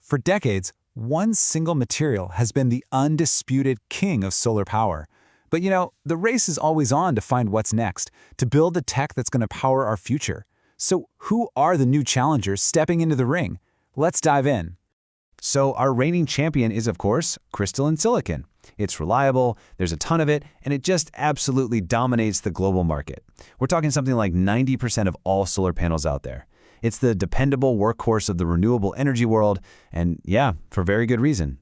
For decades, one single material has been the undisputed king of solar power. But the race is always on to find what's next, to build the tech that's going to power our future. So who are the new challengers stepping into the ring? Let's dive in. So our reigning champion is, of course, crystalline silicon. It's reliable, there's a ton of it, and it just absolutely dominates the global market. We're talking something like 90% of all solar panels out there. It's the dependable workhorse of the renewable energy world, and yeah, for very good reason.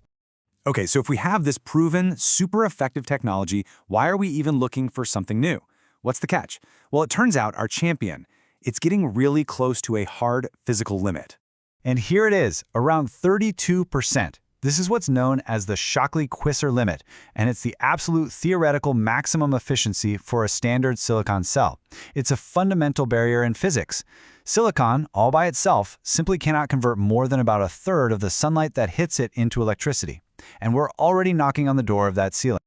Okay, so if we have this proven, super effective technology, why are we even looking for something new? What's the catch? Well, it turns out our champion, it's getting really close to a hard physical limit. And here it is, around 32%. This is what's known as the Shockley-Quisser limit, and it's the absolute theoretical maximum efficiency for a standard silicon cell. It's a fundamental barrier in physics. Silicon, all by itself, simply cannot convert more than about a third of the sunlight that hits it into electricity. And we're already knocking on the door of that ceiling.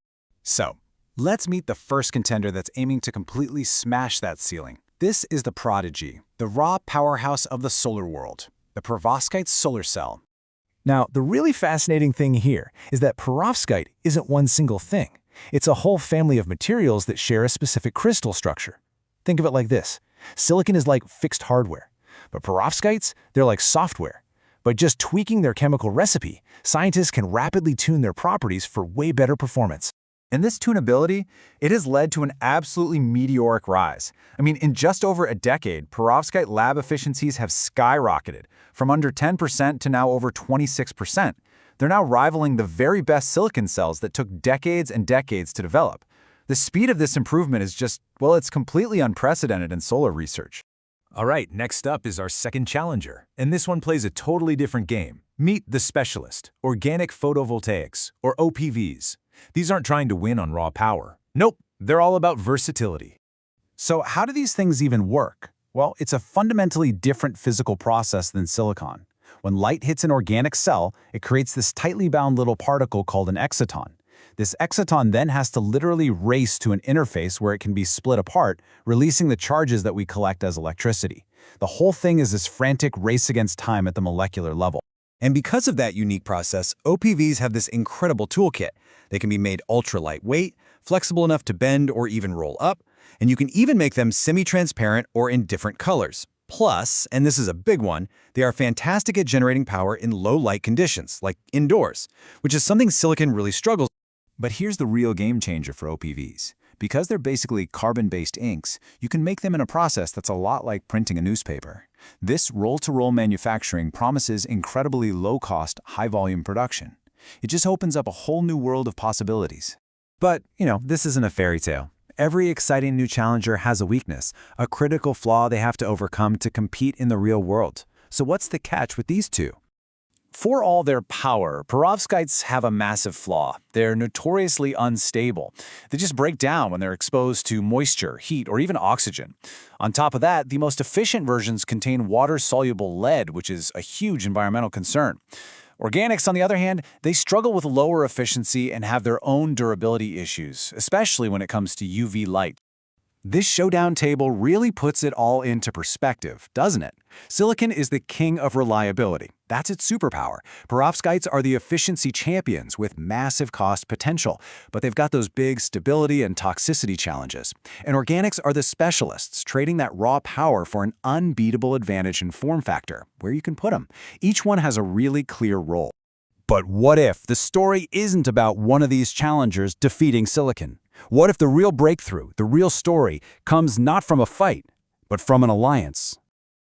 So, let's meet the first contender that's aiming to completely smash that ceiling. This is the prodigy, the raw powerhouse of the solar world, the Perovskite solar cell. Now, the really fascinating thing here is that perovskite isn't one single thing. It's a whole family of materials that share a specific crystal structure. Think of it like this. Silicon is like fixed hardware, but perovskites, they're like software. By just tweaking their chemical recipe, scientists can rapidly tune their properties for way better performance. And this tunability, it has led to an absolutely meteoric rise. I mean, in just over a decade, perovskite lab efficiencies have skyrocketed, from under 10% to now over 26%. They're now rivaling the very best silicon cells that took decades and decades to develop. The speed of this improvement is just, well, it's completely unprecedented in solar research. All right, next up is our second challenger, and this one plays a totally different game. Meet the specialist, organic photovoltaics, or OPVs. These aren't trying to win on raw power. Nope, they're all about versatility. So how do these things even work? Well, it's a fundamentally different physical process than silicon. When light hits an organic cell, it creates this tightly bound little particle called an exciton. This exciton then has to literally race to an interface where it can be split apart, releasing the charges that we collect as electricity. The whole thing is this frantic race against time at the molecular level. And because of that unique process, OPVs have this incredible toolkit. They can be made ultra-lightweight, flexible enough to bend or even roll up, and you can even make them semi-transparent or in different colors. Plus, and this is a big one, they are fantastic at generating power in low-light conditions, like indoors, which is something silicon really struggles with. But here's the real game changer for OPVs. Because they're basically carbon-based inks, you can make them in a process that's a lot like printing a newspaper. This roll-to-roll manufacturing promises incredibly low-cost, high-volume production. It just opens up a whole new world of possibilities. But, this isn't a fairy tale. Every exciting new challenger has a weakness, a critical flaw they have to overcome to compete in the real world. So what's the catch with these two? For all their power, perovskites have a massive flaw. They're notoriously unstable. They just break down when they're exposed to moisture, heat, or even oxygen. On top of that, the most efficient versions contain water-soluble lead, which is a huge environmental concern. Organics, on the other hand, they struggle with lower efficiency and have their own durability issues, especially when it comes to UV light. This showdown table really puts it all into perspective, doesn't it? Silicon is the king of reliability. That's its superpower. Perovskites are the efficiency champions with massive cost potential, but they've got those big stability and toxicity challenges. And organics are the specialists, trading that raw power for an unbeatable advantage in form factor, where you can put them. Each one has a really clear role. But what if the story isn't about one of these challengers defeating silicon? What if the real breakthrough, the real story, comes not from a fight, but from an alliance?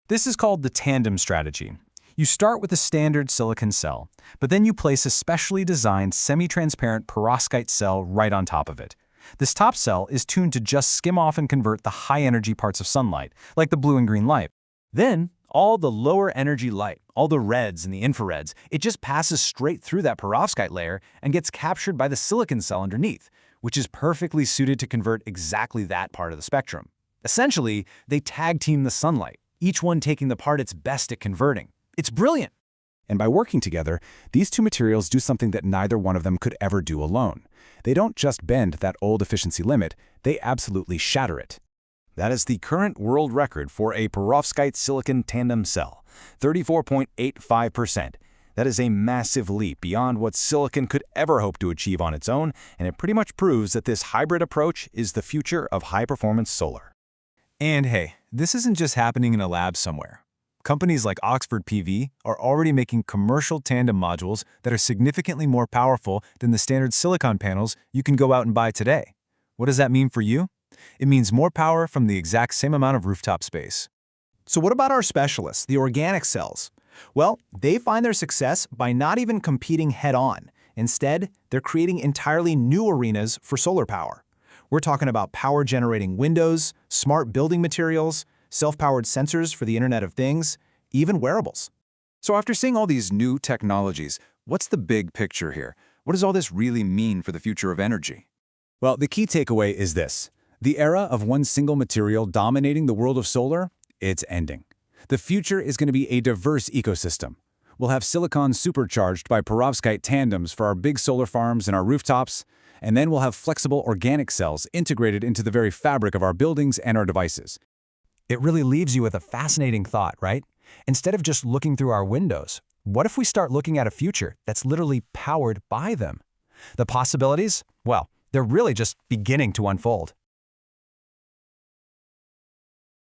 This is called the tandem strategy. You start with a standard silicon cell, but then you place a specially designed semi-transparent perovskite cell right on top of it. This top cell is tuned to just skim off and convert the high-energy parts of sunlight, like the blue and green light. Then, all the lower-energy light, all the reds and the infrareds, it just passes straight through that perovskite layer and gets captured by the silicon cell underneath, which is perfectly suited to convert exactly that part of the spectrum. Essentially, they tag-team the sunlight, each one taking the part it's best at converting. It's brilliant! And by working together, these two materials do something that neither one of them could ever do alone. They don't just bend that old efficiency limit, they absolutely shatter it. That is the current world record for a perovskite silicon tandem cell, 34.85%. That is a massive leap beyond what silicon could ever hope to achieve on its own, and it pretty much proves that this hybrid approach is the future of high-performance solar. And hey, this isn't just happening in a lab somewhere. Companies like Oxford PV are already making commercial tandem modules that are significantly more powerful than the standard silicon panels you can go out and buy today. What does that mean for you? It means more power from the exact same amount of rooftop space. So what about our specialists, the organic cells? Well, they find their success by not even competing head-on. Instead, they're creating entirely new arenas for solar power. We're talking about power-generating windows, smart building materials, self-powered sensors for the Internet of Things, even wearables. So after seeing all these new technologies, what's the big picture here? What does all this really mean for the future of energy? Well, the key takeaway is this. The era of one single material dominating the world of solar, it's ending. The future is going to be a diverse ecosystem. We'll have silicon supercharged by Perovskite tandems for our big solar farms and our rooftops, and then we'll have flexible organic cells integrated into the very fabric of our buildings and our devices. It really leaves you with a fascinating thought, right? Instead of just looking through our windows, what if we start looking at a future that's literally powered by them? The possibilities? Well, they're really just beginning to unfold.